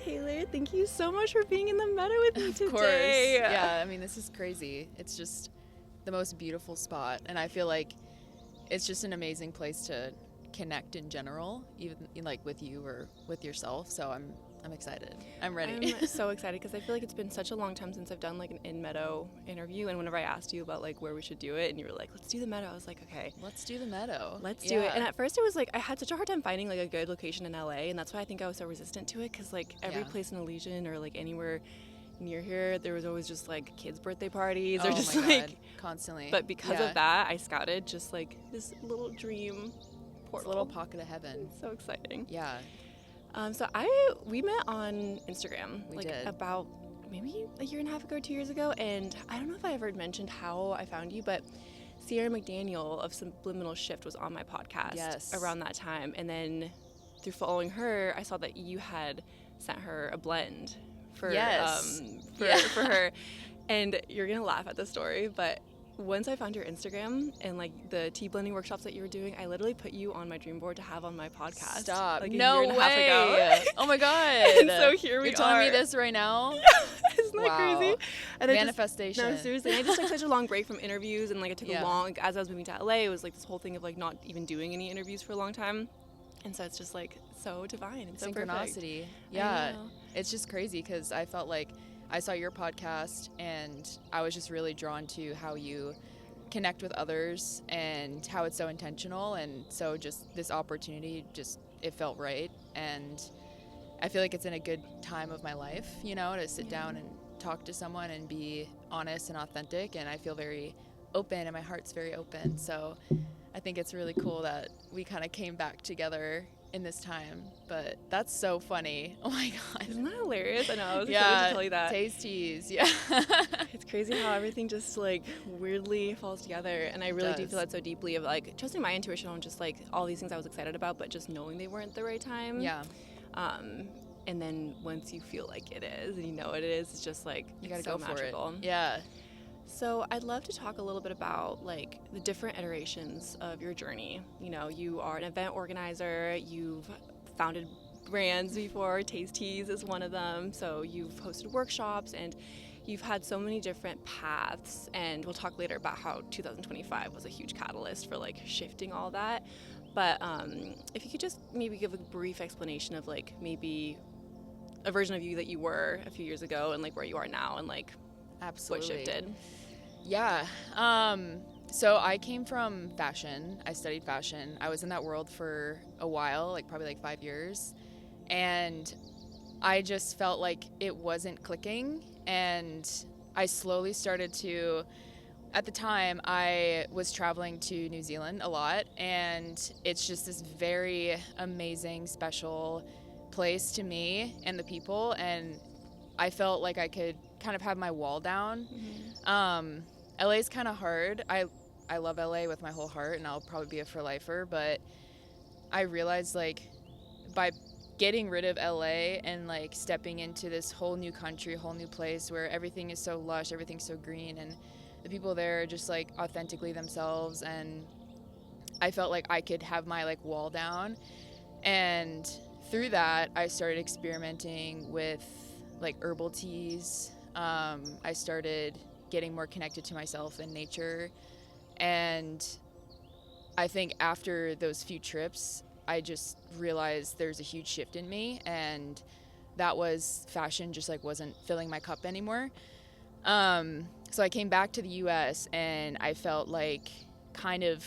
Taylor. Thank you so much for being in the Meadow with me today. Of course. Yeah, I mean, this is crazy. It's just the most beautiful spot, and I feel like it's just an amazing place to connect in general, even like with you or with yourself. So I'm excited. I'm ready. I'm so excited because I feel like it's been such a long time since I've done like an in Meadow interview, and whenever I asked you about like where we should do it and you were like, let's do the Meadow, I was like, okay, Let's do the Meadow. let's do it. And at first it was like I had such a hard time finding like a good location in LA, and that's why I think I was so resistant to it, because like every place in Elysian or like anywhere near here, there was always just like kids' birthday parties or just like God. Constantly. But because of that, I scouted just like this little dream portal. It's a little pocket of heaven. So exciting. Yeah. So we met on Instagram. We like did. About maybe a year and a half ago, 2 years ago, and I don't know if I ever mentioned how I found you, but Sierra McDaniel of Subliminal Shift was on my podcast around that time, and then through following her, I saw that you had sent her a blend for her, and you're gonna laugh at the story, but once I found your Instagram and like the tea blending workshops that you were doing, I literally put you on my dream board to have on my podcast. Stop. Like no a year and a half way. ago. Oh my God. And so here we are. You're telling me this right now? Isn't that crazy? And Manifestation. No, seriously. I just took such a long break from interviews, and like I took a long, like, as I was moving to LA, it was like this whole thing of like not even doing any interviews for a long time. And so it's just like so divine and so synchronicity. Perfect. Yeah. It's just crazy because I felt like I saw your podcast and I was just really drawn to how you connect with others and how it's so intentional, and so just this opportunity, just it felt right, and I feel like it's in a good time of my life, you know, to sit down and talk to someone and be honest and authentic, and I feel very open and my heart's very open. So I think it's really cool that we kind of came back together in this time. But that's so funny. Oh my God. Isn't that hilarious? I know, I was excited to tell you that. Tasties. Yeah. It's crazy how everything just like weirdly falls together, and I really do feel that so deeply of like trusting my intuition on just like all these things I was excited about, but just knowing they weren't the right time. Yeah. And then once you feel like it is and you know it is, it's just like you gotta so go magical. for it. Yeah. So I'd love to talk a little bit about like the different iterations of your journey. You know, you are an event organizer, you've founded brands before, Tasties is one of them. So you've hosted workshops and you've had so many different paths, and we'll talk later about how 2025 was a huge catalyst for like shifting all that. But if you could just maybe give a brief explanation of like maybe a version of you that you were a few years ago and like where you are now and like Absolutely. what shifted. Yeah. So I came from fashion. I studied fashion. I was in that world for a while, like probably like 5 years. And I just felt like it wasn't clicking. And I slowly started to, at the time, I was traveling to New Zealand a lot. And it's just this very amazing, special place to me and the people. And I felt like I could kind of have my wall down. LA is kind of hard. I love LA with my whole heart, and I'll probably be a for lifer, but I realized like by getting rid of LA and like stepping into this whole new country, whole new place where everything is so lush, everything's so green, and the people there are just like authentically themselves, and I felt like I could have my like wall down. And through that I started experimenting with like herbal teas. I started getting more connected to myself and nature, and I think after those few trips I just realized there's a huge shift in me, and that was fashion just like wasn't filling my cup anymore. So I came back to the US and I felt like kind of,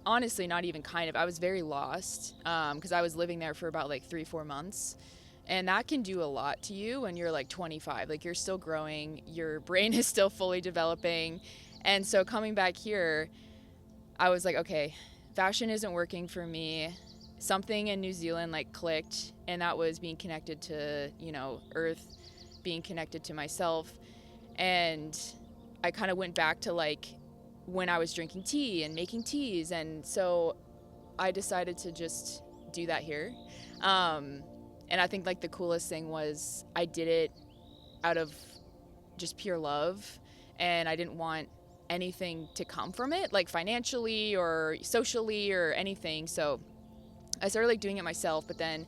honestly not even kind of, I was very lost because I was living there for about like 3-4 months. And that can do a lot to you when you're like 25. Like you're still growing, your brain is still fully developing. And so coming back here, I was like, okay, fashion isn't working for me. Something in New Zealand like clicked, and that was being connected to, you know, earth, being connected to myself. And I kind of went back to like when I was drinking tea and making teas. And so I decided to just do that here. And I think like the coolest thing was I did it out of just pure love, and I didn't want anything to come from it, like financially or socially or anything. So I started like doing it myself, but then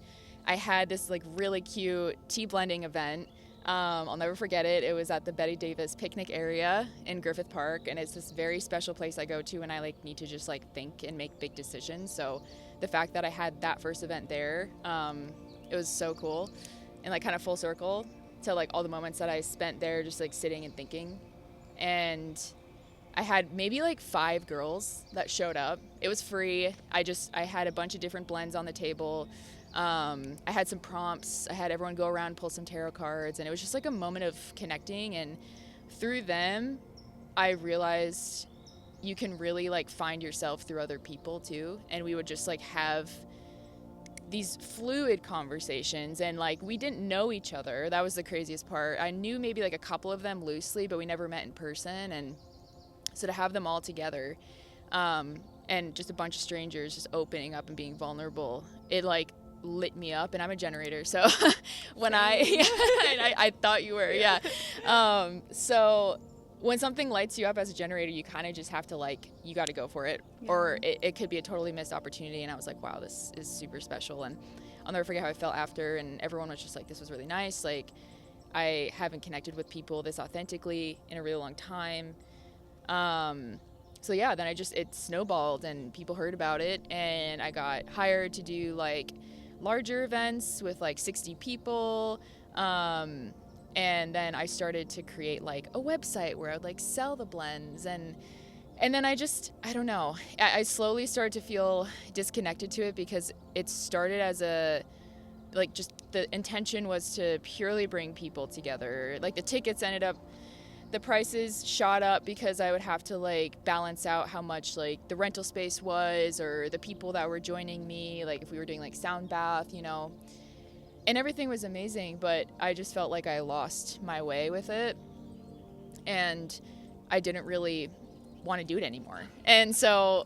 I had this like really cute tea blending event. I'll never forget it. It was at the Betty Davis picnic area in Griffith Park, and it's this very special place I go to when I like need to just like think and make big decisions. So the fact that I had that first event there, it was so cool, and like kind of full circle to like all the moments that I spent there just like sitting and thinking. And I had maybe like 5 girls that showed up. It was free. I had a bunch of different blends on the table. I had some prompts. I had everyone go around, pull some tarot cards, and it was just like a moment of connecting. And through them, I realized you can really like find yourself through other people too. And we would just like have these fluid conversations, and like we didn't know each other. That was the craziest part. I knew maybe like a couple of them loosely, but we never met in person. And so to have them all together, and just a bunch of strangers just opening up and being vulnerable, it like lit me up. And I'm a generator, so when I thought you were, yeah. So when something lights you up as a generator, you kind of just have to like, you got to go for it, or it could be a totally missed opportunity. And I was like, wow, this is super special. And I'll never forget how I felt after, and everyone was just like, this was really nice. Like, I haven't connected with people this authentically in a really long time. So yeah, then it snowballed, and people heard about it, and I got hired to do like larger events with like 60 people. And then I started to create like a website where I would like sell the blends, and then I don't know. I slowly started to feel disconnected to it, because it started as just the intention was to purely bring people together. Like the prices shot up because I would have to like balance out how much like the rental space was, or the people that were joining me, like if we were doing like sound bath, and everything was amazing, but I just felt like I lost my way with it, and I didn't really want to do it anymore. And so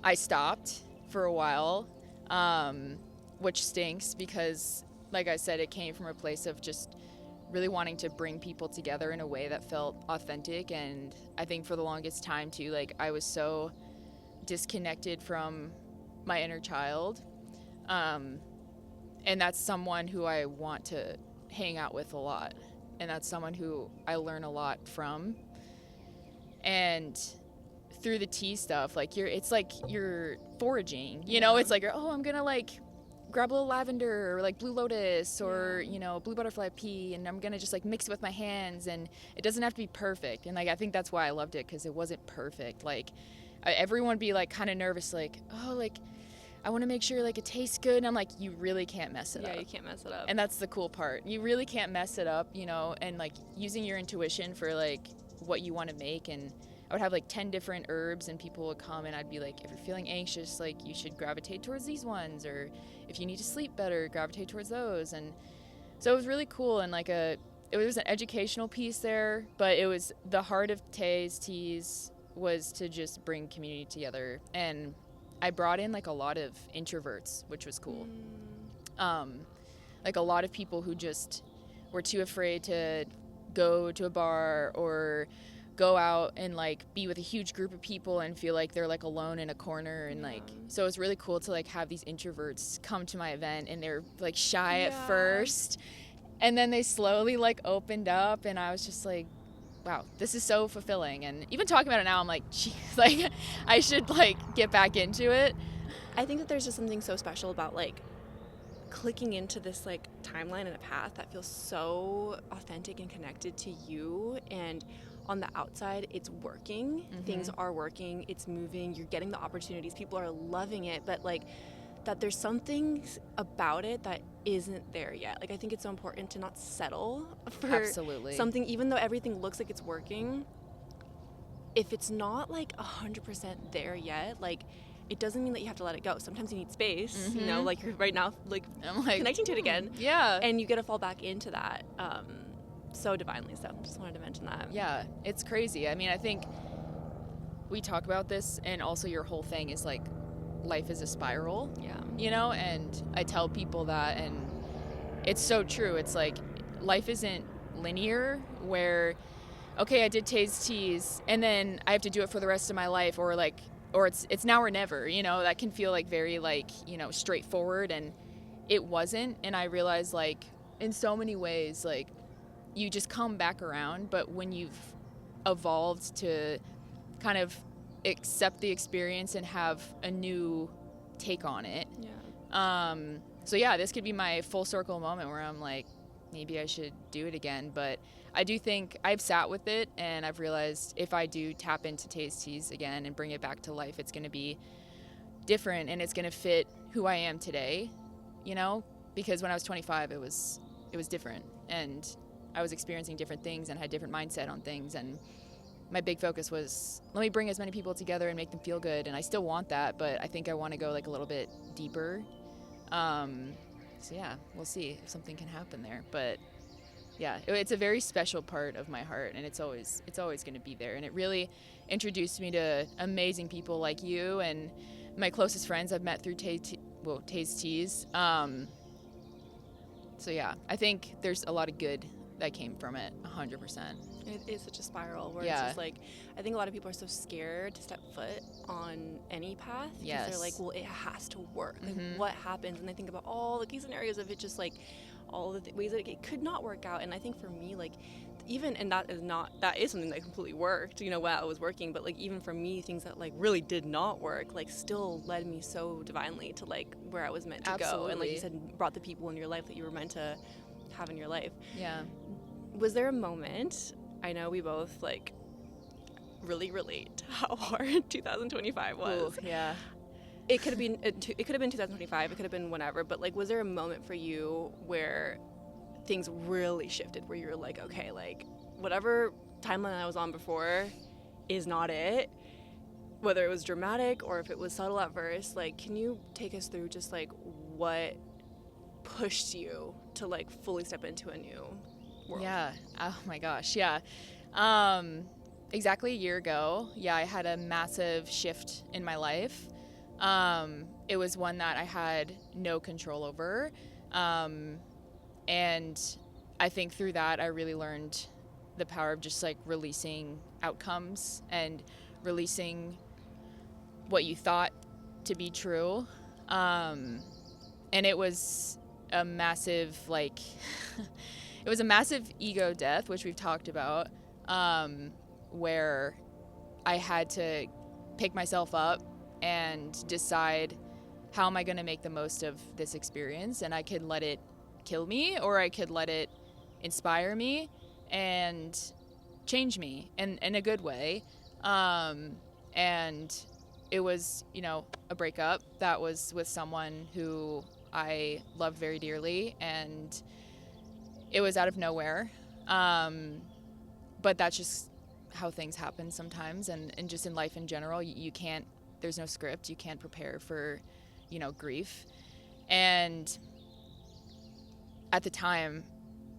I stopped for a while, which stinks, because like I said, it came from a place of just really wanting to bring people together in a way that felt authentic. And I think for the longest time too, like I was so disconnected from my inner child. And that's someone who I want to hang out with a lot. And that's someone who I learn a lot from. And through the tea stuff, like it's like you're foraging, it's like, I'm gonna like grab a little lavender, or like blue lotus, or blue butterfly pea, and I'm gonna just like mix it with my hands, and it doesn't have to be perfect. And like I think that's why I loved it, because it wasn't perfect. Like everyone would be like kind of nervous, like, oh, like I want to make sure like it tastes good, and I'm like, you really can't mess it up. Yeah, you can't mess it up. And that's the cool part. You really can't mess it up, and like using your intuition for like what you want to make. And I would have like 10 different herbs, and people would come, and I'd be like, if you're feeling anxious, like you should gravitate towards these ones, or if you need to sleep better, gravitate towards those. And so it was really cool, and like it was an educational piece there, but it was the heart of Tay's Teas was to just bring community together. And I brought in like a lot of introverts, which was cool. Like a lot of people who just were too afraid to go to a bar or go out and like be with a huge group of people and feel like they're like alone in a corner. And like, so it's really cool to like have these introverts come to my event, and they're like shy at first, and then they slowly like opened up, and I was just like, wow, this is so fulfilling. And even talking about it now, I'm like, geez, like I should like get back into it. I think that there's just something so special about like clicking into this like timeline and a path that feels so authentic and connected to you, and on the outside it's working. Things are working, it's moving, you're getting the opportunities, people are loving it, but like that there's something about it that isn't there yet. Like I think it's so important to not settle for something, even though everything looks like it's working. If it's not like 100% there yet, like it doesn't mean that you have to let it go. Sometimes you need space, like you're right now like I'm like connecting to it again, and you get to fall back into that so divinely. So just wanted to mention that. Yeah, it's crazy. I mean, I think we talk about this, and also your whole thing is like life is a spiral, and I tell people that, and it's so true. It's like life isn't linear, where okay, I did Tay's Teas and then I have to do it for the rest of my life, or it's now or never, that can feel like very like straightforward, and it wasn't. And I realized, like, in so many ways, like, you just come back around, but when you've evolved to kind of accept the experience and have a new take on it. So yeah, this could be my full circle moment where I'm like, maybe I should do it again. But I do think I've sat with it, and I've realized if I do tap into Taste Teas again and bring it back to life, it's going to be different, and it's going to fit who I am today, you know, because when I was 25, it was different, and I was experiencing different things and had different mindset on things. And my big focus was, let me bring as many people together and make them feel good. And I still want that, but I think I want to go like a little bit deeper. So yeah, we'll see if something can happen there. But yeah, it's a very special part of my heart, and it's always going to be there. And it really introduced me to amazing people like you and my closest friends I've met through Taste Teas. So yeah, I think there's a lot of good that came from it, 100%. It is such a spiral where it's just like, I think a lot of people are so scared to step foot on any path because they're like, well, it has to work. Like, what happens? And they think about all the key scenarios of it, just like all the ways that it could not work out. And I think for me, like, even, and that is something that completely worked, you know, while it was working, but like even for me, things that like really did not work, like still led me so divinely to like where I was meant to go. And like you said, brought the people in your life that you were meant to have in your life. Yeah. Was there a moment, I know we both like really relate to how hard 2025 was. Ooh, yeah. It could have been 2025, it could have been whenever, but like was there a moment for you where things really shifted, where you were like, okay, like whatever timeline I was on before is not it, whether it was dramatic or if it was subtle at first? Like, can you take us through just like what pushed you to like fully step into a new world? Yeah. Oh my gosh. Yeah. Exactly a year ago, I had a massive shift in my life. It was one that I had no control over. And I think through that, I really learned the power of just like releasing outcomes and releasing what you thought to be true. And it was a massive, like, it was a massive ego death, which we've talked about, where I had to pick myself up and decide, how am I going to make the most of this experience? And I could let it kill me, or I could let it inspire me and change me in a good way. And it was, you know, a breakup that was with someone who I loved very dearly, and it was out of nowhere. But that's just how things happen sometimes, and just in life in general, you can't, there's no script, you can't prepare for, you know, grief. And at the time,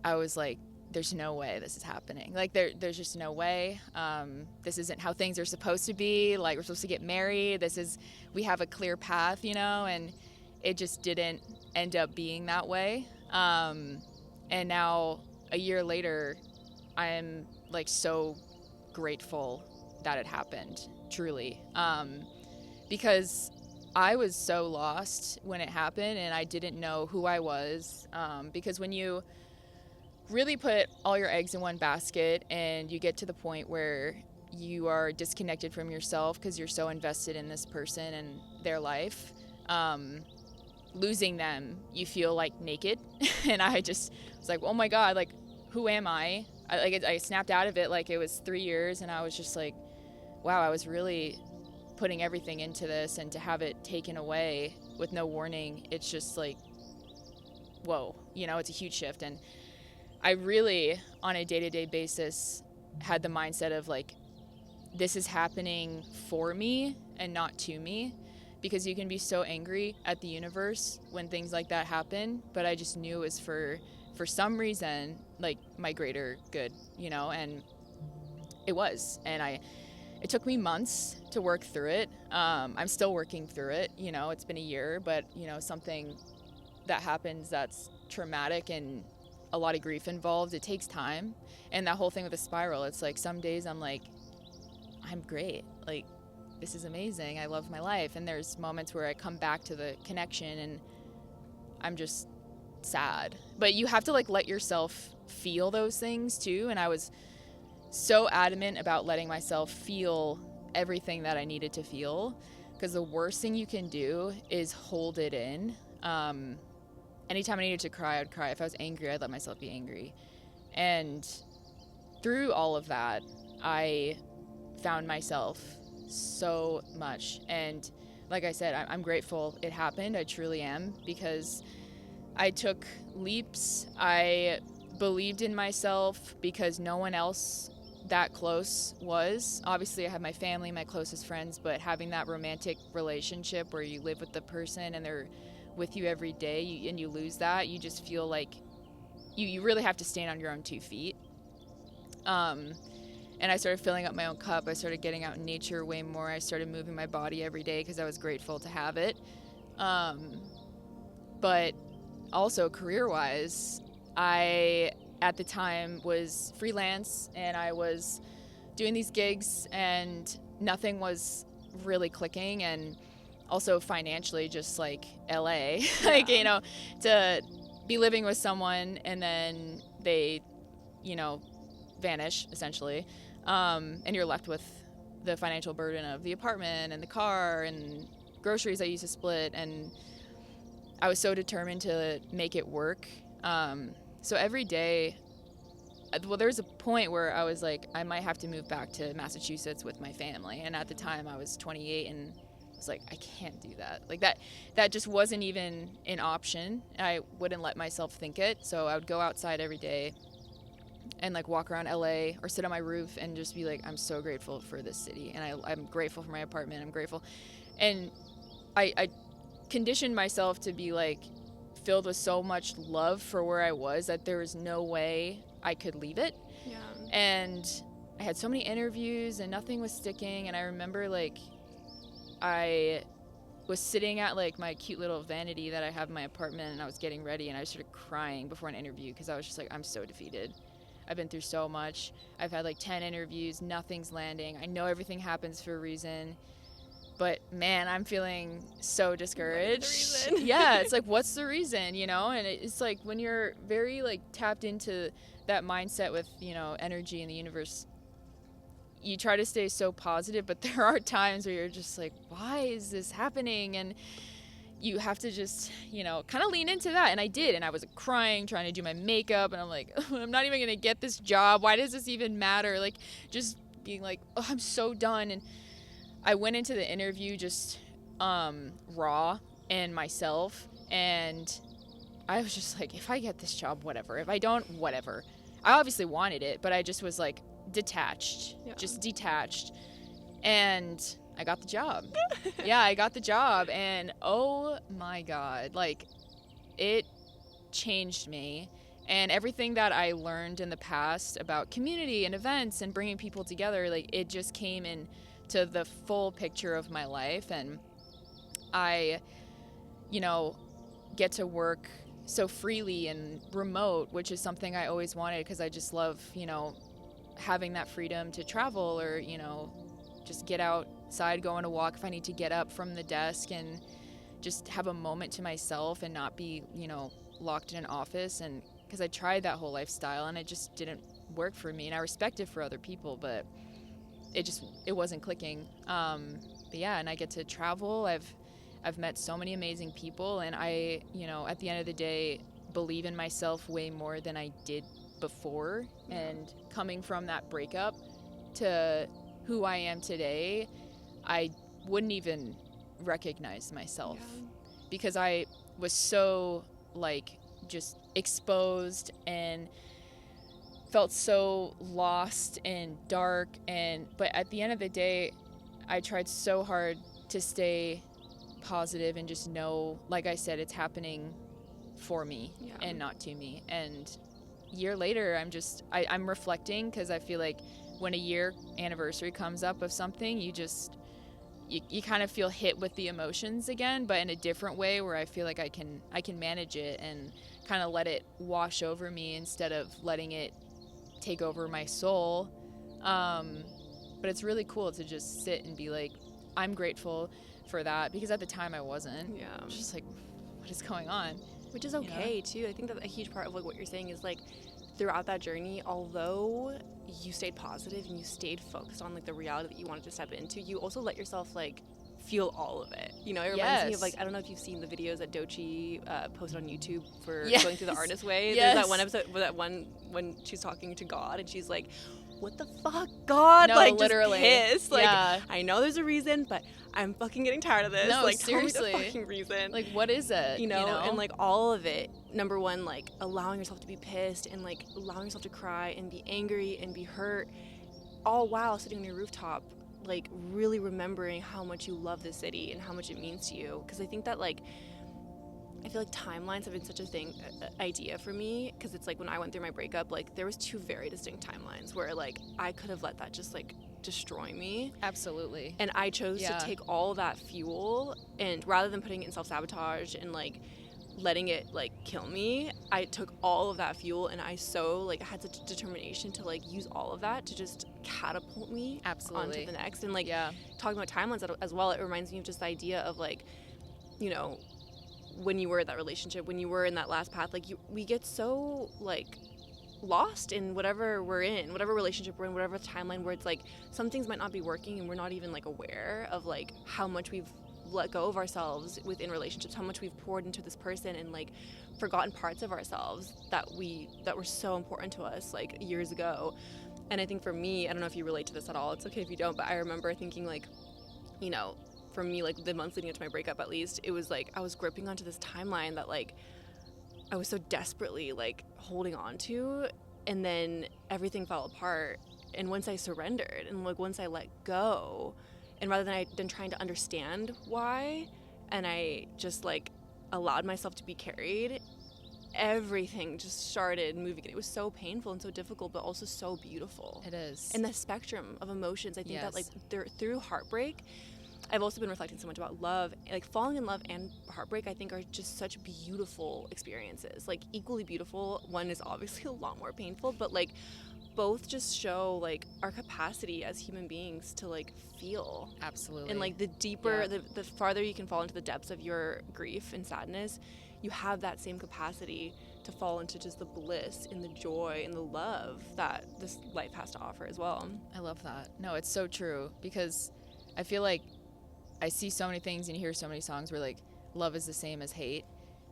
I was like, there's no way this is happening. Like, there's just no way. This isn't how things are supposed to be. Like, we're supposed to get married. We have a clear path, you know, and it just didn't end up being that way. And now, a year later, I'm like so grateful that it happened, truly. Because I was so lost when it happened, and I didn't know who I was. Because when you really put all your eggs in one basket and you get to the point where you are disconnected from yourself because you're so invested in this person and their life, losing them, you feel like naked. And I just was like, oh my God, like, who am I? I snapped out of it. Like, it was 3 years, and I was just like, wow, I was really putting everything into this, and to have it taken away with no warning, it's just like, whoa, you know, it's a huge shift. And I really, on a day-to-day basis, had the mindset of like, this is happening for me and not to me, because you can be so angry at the universe when things like that happen. But I just knew it was for some reason, like, my greater good, you know, and it was. And it took me months to work through it. I'm still working through it, you know, it's been a year, but, you know, something that happens that's traumatic and a lot of grief involved, it takes time. And that whole thing with the spiral, it's like, some days I'm like, I'm great, like, this is amazing, I love my life. And there's moments where I come back to the connection and I'm just sad. But you have to like let yourself feel those things too. And I was so adamant about letting myself feel everything that I needed to feel, because the worst thing you can do is hold it in. Anytime I needed to cry, I'd cry. If I was angry, I'd let myself be angry. And through all of that, I found myself so much. And like I said, I'm grateful it happened. I truly am, because I took leaps. I believed in myself because no one else that close was. Obviously, I have my family, my closest friends, but having that romantic relationship where you live with the person and they're with you every day, and you lose that, you just feel like you really have to stand on your own 2 feet. And I started filling up my own cup. I started getting out in nature way more. I started moving my body every day because I was grateful to have it. But also career-wise, I, at the time, was freelance, and I was doing these gigs, and nothing was really clicking. And also financially, just like LA, like, you know, to be living with someone and then they, you know, vanish essentially. And you're left with the financial burden of the apartment and the car and groceries I used to split. And I was so determined to make it work. So every day, well, there's a point where I was like, I might have to move back to Massachusetts with my family. And at the time I was 28, and I was like, I can't do that. Like that just wasn't even an option. I wouldn't let myself think it. So I would go outside every day and like walk around LA or sit on my roof and just be like, I'm so grateful for this city. And I'm grateful for my apartment. I'm grateful. And I conditioned myself to be like filled with so much love for where I was that there was no way I could leave it. Yeah. And I had so many interviews and nothing was sticking. And I remember like I was sitting at like my cute little vanity that I have in my apartment, and I was getting ready, and I started crying before an interview because I was just like, I'm so defeated. I've been through so much. I've had like 10 interviews, nothing's landing. I know everything happens for a reason, but man, I'm feeling so discouraged. What's the reason? Yeah, it's like, what's the reason, you know? And it's like when you're very like tapped into that mindset with, you know, energy in the universe, you try to stay so positive, but there are times where you're just like, why is this happening? And you have to just, you know, kind of lean into that. And I did. And I was crying, trying to do my makeup. And I'm like, I'm not even going to get this job. Why does this even matter? Like, just being like, oh, I'm so done. And I went into the interview just raw and myself. And I was just like, if I get this job, whatever. If I don't, whatever. I obviously wanted it, but I just was like detached, just detached. And I got the job. Yeah, I got the job. And oh my God, like it changed me. And everything that I learned in the past about community and events and bringing people together, like it just came into the full picture of my life. And I, you know, get to work so freely and remote, which is something I always wanted because I just love, you know, having that freedom to travel or, you know, just get outside, go on a walk if I need to get up from the desk and just have a moment to myself and not be, you know, locked in an office. And because I tried that whole lifestyle and it just didn't work for me, and I respect it for other people, but it wasn't clicking. But yeah, and I get to travel. I've met so many amazing people, and I, you know, at the end of the day, believe in myself way more than I did before. And coming from that breakup to who I am today, I wouldn't even recognize myself because I was so like just exposed and felt so lost and dark. But at the end of the day, I tried so hard to stay positive and just know, like I said, it's happening for me and not to me. And a year later, I'm reflecting because I feel like when a year anniversary comes up of something, you kind of feel hit with the emotions again, but in a different way where I feel like I can manage it and kind of let it wash over me instead of letting it take over my soul. But it's really cool to just sit and be like, I'm grateful for that, because at the time I wasn't. Yeah. I was just like, what is going on? Which is okay too. I think that a huge part of like what you're saying is like throughout that journey, although you stayed positive and you stayed focused on like the reality that you wanted to step into, you also let yourself like feel all of it. You know, it reminds me of like, I don't know if you've seen the videos that Doechii posted on YouTube for going through the artist way. There's that one episode where that one when she's talking to God and she's like, what the fuck, God? No, like, literally. Just pissed. Like, I know there's a reason, but I'm fucking getting tired of this. No, like, seriously. Tell me the fucking reason. Like, what is it? You know? And like all of it. Number one, like allowing yourself to be pissed and like allowing yourself to cry and be angry and be hurt, all while sitting on your rooftop, like really remembering how much you love this city and how much it means to you. Because I think that like, I feel like timelines have been such a idea for me, because it's like when I went through my breakup, like there was two very distinct timelines where like I could have let that just like destroy me. Absolutely. And I chose to take all that fuel, and rather than putting it in self-sabotage and like letting it like kill me, I took all of that fuel and I had such determination to like use all of that to just catapult me onto the next. And like talking about timelines as well, it reminds me of just the idea of like, you know, when you were in that relationship, when you were in that last path, like we get so like lost in whatever we're in, whatever relationship we're in, whatever timeline, where it's like some things might not be working and we're not even like aware of like how much we've let go of ourselves within relationships, how much we've poured into this person and like forgotten parts of ourselves that were so important to us like years ago. And I think for me, I don't know if you relate to this at all, it's okay if you don't, but I remember thinking like, you know, for me, like the months leading up to my breakup, at least, it was like I was gripping onto this timeline that like I was so desperately like holding on to, and then everything fell apart. And once I surrendered and like once I let go, and rather than trying to understand why, and I just like allowed myself to be carried, everything just started moving. It was so painful and so difficult, but also so beautiful. It is. And the spectrum of emotions, I think that like through heartbreak, I've also been reflecting so much about love, like falling in love and heartbreak, I think are just such beautiful experiences, like equally beautiful. One is obviously a lot more painful, but like both just show like our capacity as human beings to like feel. Absolutely. And like the deeper, the farther you can fall into the depths of your grief and sadness, you have that same capacity to fall into just the bliss and the joy and the love that this life has to offer as well. I love that. No, it's so true, because I feel like I see so many things and you hear so many songs where like love is the same as hate,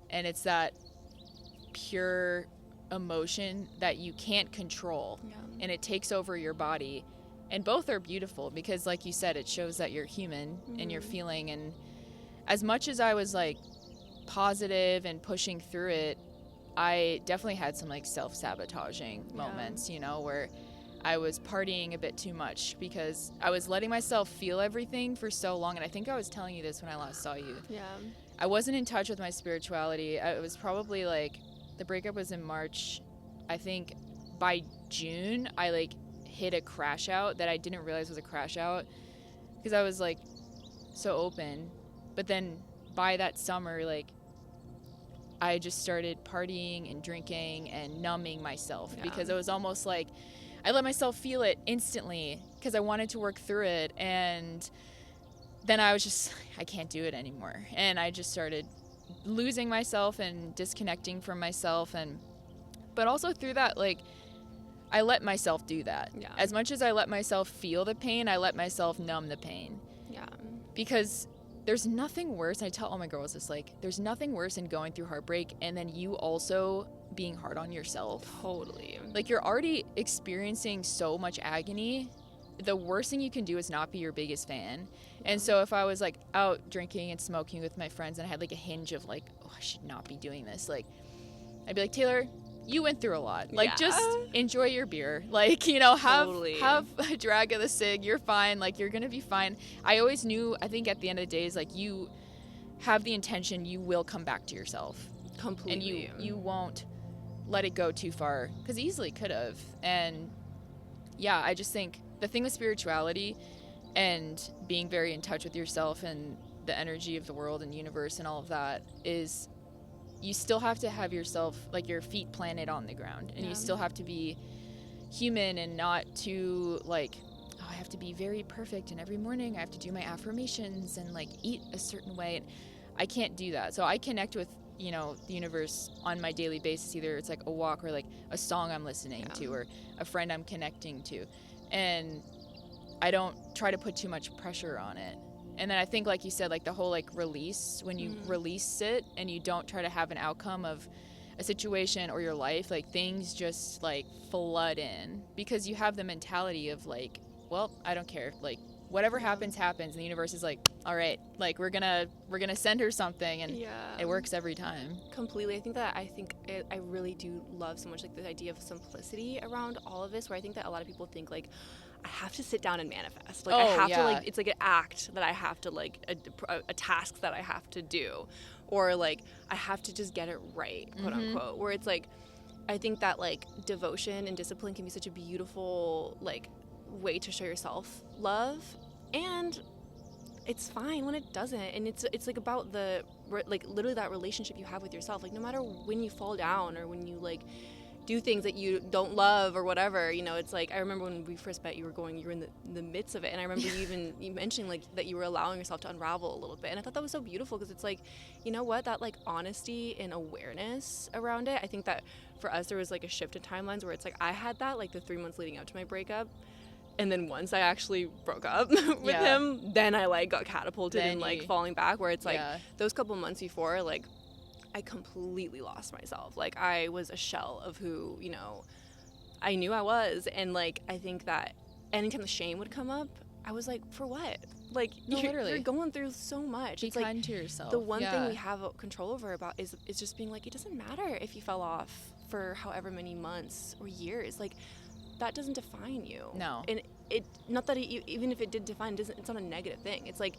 and it's that pure emotion that you can't control, and it takes over your body, and both are beautiful because like you said, it shows that you're human and you're feeling. And as much as I was like positive and pushing through it, I definitely had some like self-sabotaging moments, you know, where I was partying a bit too much because I was letting myself feel everything for so long. And I think I was telling you this when I last saw you. Yeah. I wasn't in touch with my spirituality. It was probably like, the breakup was in March. I think by June, I like hit a crash out that I didn't realize was a crash out because I was like so open. But then by that summer, like I just started partying and drinking and numbing myself because it was almost like I let myself feel it instantly because I wanted to work through it. And then I was just, I can't do it anymore. And I just started losing myself and disconnecting from myself. But also through that, like, I let myself do that. Yeah. As much as I let myself feel the pain, I let myself numb the pain. Yeah. Because there's nothing worse, and I tell all my girls this, like, there's nothing worse than going through heartbreak and then you also being hard on yourself. Totally. Like, you're already experiencing so much agony. The worst thing you can do is not be your biggest fan. And so if I was like out drinking and smoking with my friends and I had like a hinge of like, oh, I should not be doing this, like I'd be like, Taylor, you went through a lot. Like, just enjoy your beer. Like, you know, have a drag of the cig. You're fine. Like, you're gonna be fine. I always knew, I think at the end of the day, is like, you have the intention, you will come back to yourself completely, and you won't let it go too far, because easily could have. And yeah, I just think the thing with spirituality and being very in touch with yourself and the energy of the world and universe and all of that is, you still have to have yourself, like, your feet planted on the ground, and you still have to be human and not too like, oh, I have to be very perfect, and every morning I have to do my affirmations and like eat a certain way. I can't do that. So I connect with you know, the universe on my daily basis. Either it's like a walk or like a song I'm listening to or a friend I'm connecting to. And I don't try to put too much pressure on it. And then I think, like you said, like the whole like release, when you release it and you don't try to have an outcome of a situation or your life, like things just like flood in, because you have the mentality of like, well, I don't care, like whatever happens, and the universe is like, all right, like we're gonna send her something, and it works every time. Completely. I really do love so much like the idea of simplicity around all of this, where I think that a lot of people think like, I have to sit down and manifest. Like I have to like, it's like an act that I have to like, a task that I have to do, or like I have to just get it right, quote unquote. Where it's like, I think that like devotion and discipline can be such a beautiful like way to show yourself love, and it's fine when it doesn't. And it's like about the like literally that relationship you have with yourself. Like no matter when you fall down or when you like do things that you don't love or whatever, you know, it's like, I remember when we first met, you were in the midst of it, and I remember you mentioning like that you were allowing yourself to unravel a little bit, and I thought that was so beautiful, because it's like, you know what, that like honesty and awareness around it. I think that for us there was like a shift in timelines where it's like I had that like the 3 months leading up to my breakup, and then once I actually broke up with him, then I like got catapulted and like falling back, where it's like those couple months before, like I completely lost myself. Like I was a shell of who, you know, I knew I was. And like I think that anytime the shame would come up, I was like, for what? Like you're going through so much. Be it's kind like to yourself. The one thing we have control over about is just being like, it doesn't matter if you fell off for however many months or years. Like that doesn't define you. No. And it, not that it, even if it did define, it's not a negative thing. It's like,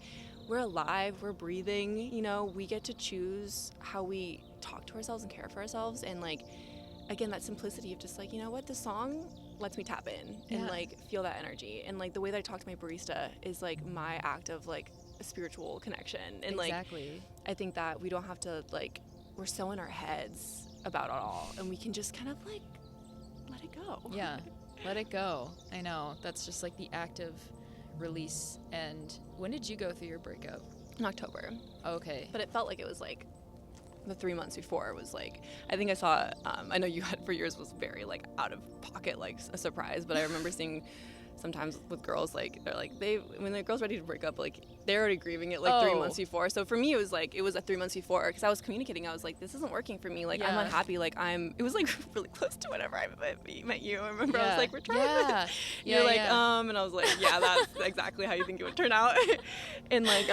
we're alive, we're breathing, you know, we get to choose how we talk to ourselves and care for ourselves. And like, again, that simplicity of just like, you know what, this song lets me tap in and like feel that energy. And like the way that I talk to my barista is like my act of like a spiritual connection. And like, I think that we don't have to like, we're so in our heads about it all, and we can just kind of like let it go. Yeah, let it go. I know, that's just like the act of release. And when did you go through your breakup? In October. Okay. But it felt like it was like the 3 months before was like, I think I saw, I know you had for years was very like out of pocket, like a surprise, but I remember seeing sometimes with girls, like they're like, when the girl's ready to break up, like they're already grieving it like 3 months before. So for me, it was a 3 months before, because I was communicating. I was like, this isn't working for me. Like I'm unhappy. Like it was like really close to whenever I met you. I remember I was like, we're trying. You're like, and I was like, yeah, that's exactly how you think it would turn out. And like,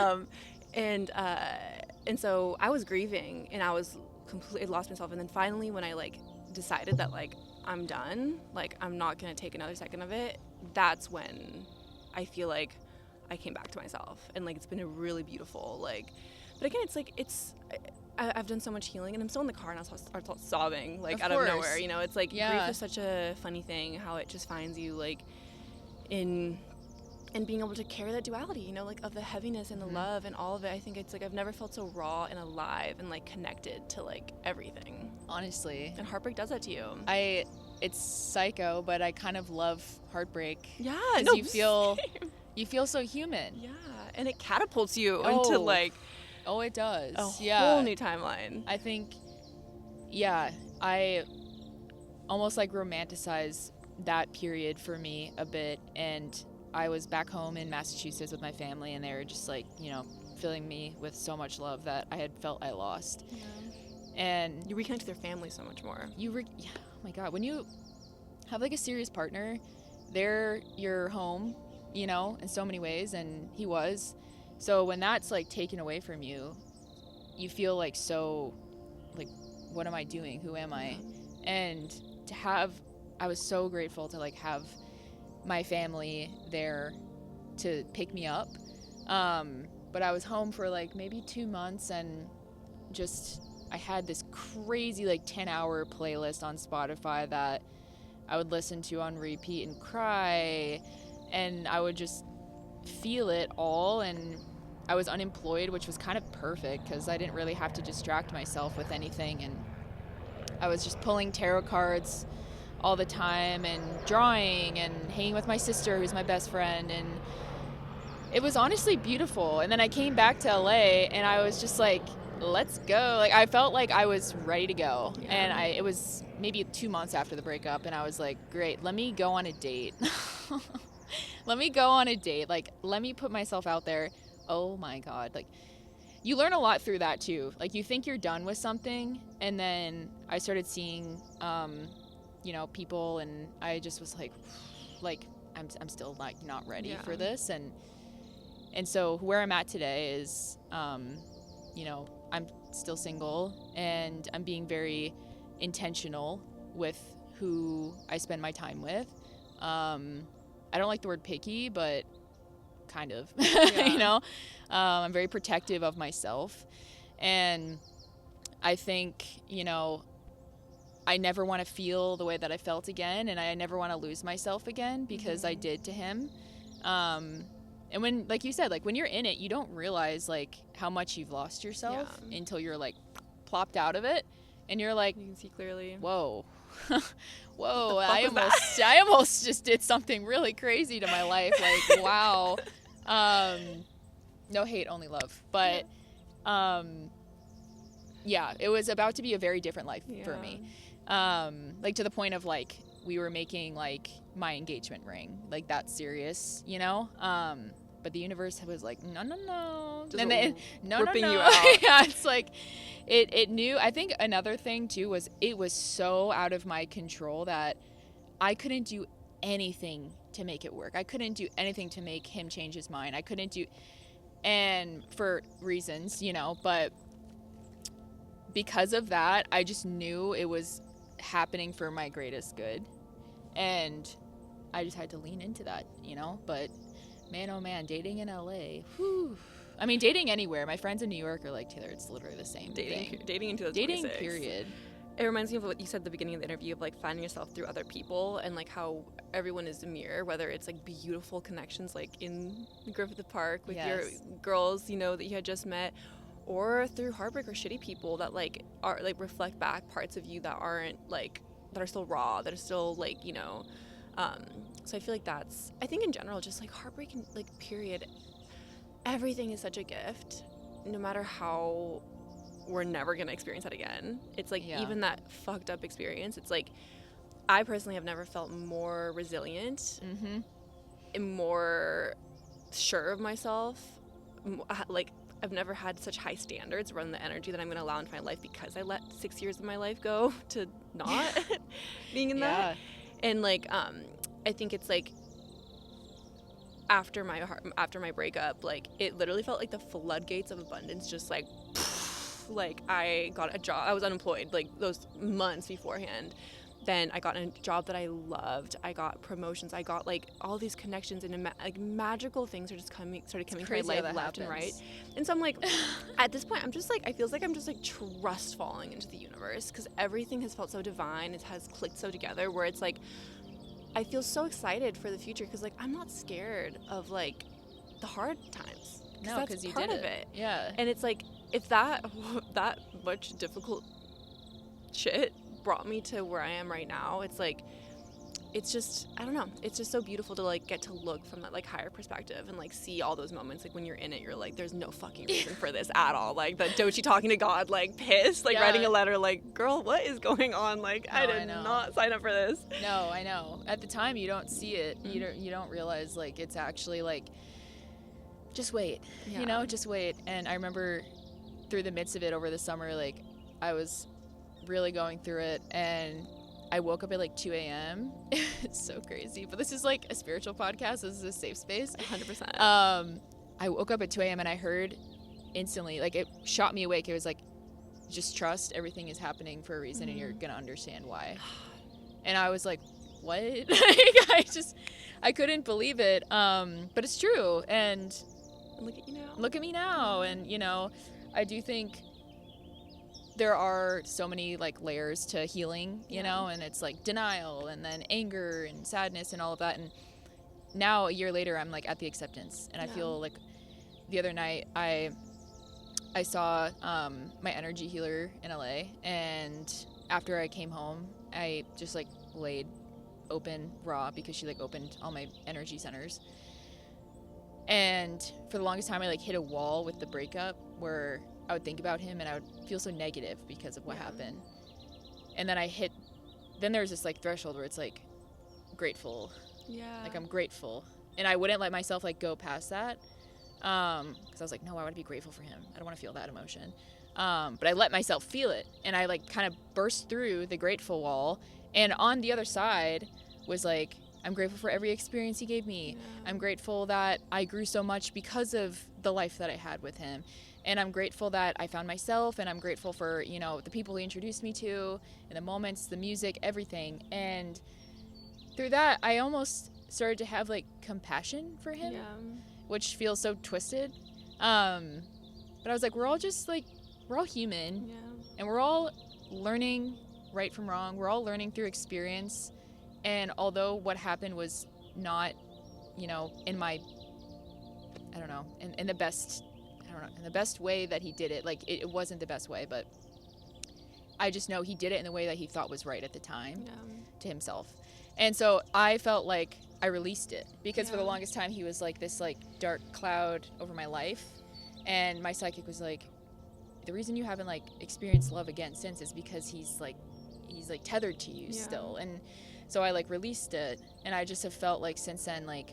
and so I was grieving, and I was completely lost myself. And then finally, when I like decided that like I'm done, like I'm not gonna take another second of it, that's when I feel like I came back to myself. And like it's been a really beautiful like, but again, it's like I've done so much healing, and I'm still in the car and I start sobbing like out of nowhere, you know. It's like grief is such a funny thing, how it just finds you like in and being able to carry that duality, you know, like of the heaviness and the love and all of it. I think it's like I've never felt so raw and alive and like connected to like everything. Honestly. And heartbreak does that to you. It's psycho, but I kind of love heartbreak. Yeah, no, you feel so human. Yeah, and it catapults you into like it does. A whole new timeline. I think I almost like romanticize that period for me a bit. And I was back home in Massachusetts with my family, and they were just like, you know, filling me with so much love that I had felt I lost. Yeah. And you reconnect with your family so much more. Oh my God, when you have like a serious partner, they're your home, you know, in so many ways, and he was. So when that's like taken away from you, you feel like, so like, what am I doing? Who am I? And I was so grateful to like have my family there to pick me up. But I was home for like maybe 2 months, and just, I had this crazy like 10-hour playlist on Spotify that I would listen to on repeat and cry, and I would just feel it all. And I was unemployed, which was kind of perfect because I didn't really have to distract myself with anything, and I was just pulling tarot cards all the time and drawing and hanging with my sister, who's my best friend, and it was honestly beautiful. And then I came back to LA, and I was just like, let's go. Like, I felt like I was ready to go. Yeah. And it was maybe 2 months after the breakup, and I was like, great, let me go on a date. Let me go on a date. Like, let me put myself out there. Oh my God. Like, you learn a lot through that too. Like, you think you're done with something, and then I started seeing, people, and I just was like, I'm still like not ready for this. And so where I'm at today is, I'm still single, and I'm being very intentional with who I spend my time with. I don't like the word picky, but kind of, I'm very protective of myself. And I think, I never want to feel the way that I felt again, and I never want to lose myself again, because I did to him. And when, like you said, like when you're in it, you don't realize like how much you've lost yourself until you're like plopped out of it, and you're like, you can see clearly. Whoa, whoa! I almost just did something really crazy to my life. Like, wow. No hate, only love. But it was about to be a very different life for me. Like, to the point of like we were making like my engagement ring, like that's serious, but the universe was like, no, just and ripping you out. Yeah, it's like it knew. I think another thing too was it was so out of my control that I couldn't do anything to make it work. I couldn't do anything to make him change his mind. I couldn't do, and for reasons, but because of that, I just knew it was happening for my greatest good. And I just had to lean into that, but man, oh man, dating in LA, whew. I mean, dating anywhere. My friends in New York are like, Taylor, it's literally the same thing. Dating in 2026. Dating, period. It reminds me of what you said at the beginning of the interview of like finding yourself through other people, and like how everyone is a mirror, whether it's like beautiful connections like in Griffith Park with your girls, that you had just met, or through heartbreak or shitty people that like are like reflect back parts of you that aren't like, that are still raw, that are still like, so I feel like that's, I think in general, just like heartbreak and like period, everything is such a gift, no matter how we're never going to experience that again. It's like, even that fucked up experience, it's like, I personally have never felt more resilient and more sure of myself. Like, I've never had such high standards around the energy that I'm going to allow into my life, because I let 6 years of my life go to not being in that. And like, I think it's like, after my breakup, like it literally felt like the floodgates of abundance just like like I got a job. I was unemployed like those months beforehand. Then I got a job that I loved. I got promotions. I got like all these connections, and like magical things are just started coming to my life left and right. And so I'm like, at this point, I'm just like, I feels like I'm just like trust falling into the universe, because everything has felt so divine. It has clicked so together, where it's like, I feel so excited for the future, because like I'm not scared of like the hard times. No, because you did it. Yeah. And it's like, if that much difficult shit brought me to where I am right now, it's like, it's just, I don't know, it's just so beautiful to like get to look from that like higher perspective and like see all those moments. Like when you're in it, you're like, there's no fucking reason for this at all. Like the Dochi talking to God, like pissed, like writing a letter, like, girl, what is going on? Like, no, I did not sign up for this. No, I know. At the time, you don't see it. You don't realize like it's actually like, just wait, just wait. And I remember through the midst of it over the summer, like I was really going through it, and I woke up at like 2 a.m. It's so crazy, but this is like a spiritual podcast. This is a safe space. 100%. I woke up at 2 a.m. and I heard instantly, like it shot me awake. It was like, just trust everything is happening for a reason, and you're gonna understand why. And I was like, what? Like, I couldn't believe it. But it's true. And look at me now. And I do think there are so many like layers to healing, you know, and it's like denial, and then anger and sadness and all of that. And now a year later, I'm like at the acceptance, and I feel like the other night I saw my energy healer in LA, and after I came home, I just like laid open raw, because she like opened all my energy centers. And for the longest time, I like hit a wall with the breakup, where I would think about him and I would feel so negative because of what happened. And then then there's this like threshold where it's like grateful. Yeah. Like I'm grateful. And I wouldn't let myself like go past that. Because I was like, no, I want to be grateful for him. I don't want to feel that emotion. But I let myself feel it. And I like kind of burst through the grateful wall. And on the other side was like, I'm grateful for every experience he gave me. Yeah. I'm grateful that I grew so much because of the life that I had with him. And I'm grateful that I found myself, and I'm grateful for, you know, the people he introduced me to, and the moments, the music, everything. And through that, I almost started to have like compassion for him, which feels so twisted. But I was like, we're all human, and we're all learning right from wrong. We're all learning through experience. And although what happened was not, you know, in the best way that he did it, like it wasn't the best way, but I just know he did it in the way that he thought was right at the time to himself. And so I felt like I released it, because for the longest time he was like this like dark cloud over my life. And my psychic was like, the reason you haven't like experienced love again since is because he's like tethered to you still. And so I like released it, and I just have felt like since then, like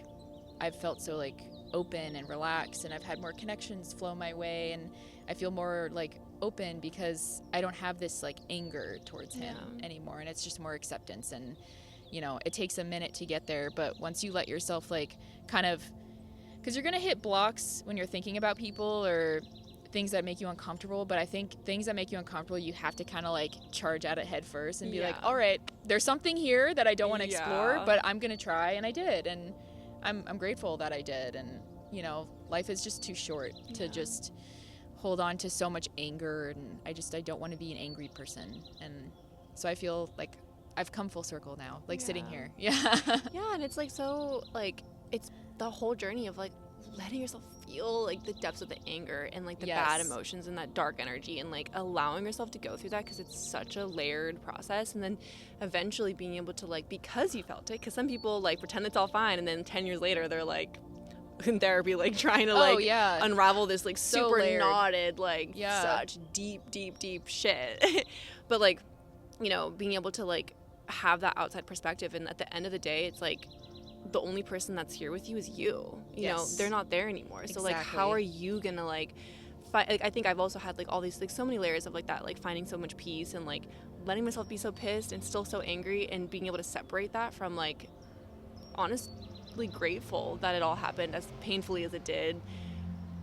I've felt so like open and relaxed, and I've had more connections flow my way, and I feel more like open because I don't have this like anger towards him anymore, and it's just more acceptance. And you know, it takes a minute to get there, but once you let yourself like kind of, because you're gonna hit blocks when you're thinking about people or things that make you uncomfortable, but I think things that make you uncomfortable, you have to kind of like charge at it head first and be like, all right, there's something here that I don't want to explore, but I'm gonna try. And I did, and I'm grateful that I did. And you know, life is just too short to just hold on to so much anger, and I don't want to be an angry person. And so I feel like I've come full circle now, like sitting here. And it's like, so like it's the whole journey of like letting yourself feel like the depths of the anger and like the bad emotions and that dark energy, and like allowing yourself to go through that, because it's such a layered process. And then eventually being able to like, because you felt it, because some people like pretend it's all fine, and then 10 years later they're like in therapy like trying to unravel this like so super layered. knotted like such deep shit. But like, you know, being able to like have that outside perspective, and at the end of the day it's like the only person that's here with you is you know, they're not there anymore. So like, how are you gonna like fight? Like, I think I've also had like all these like so many layers of like that, like finding so much peace and like letting myself be so pissed and still so angry, and being able to separate that from like honestly grateful that it all happened as painfully as it did,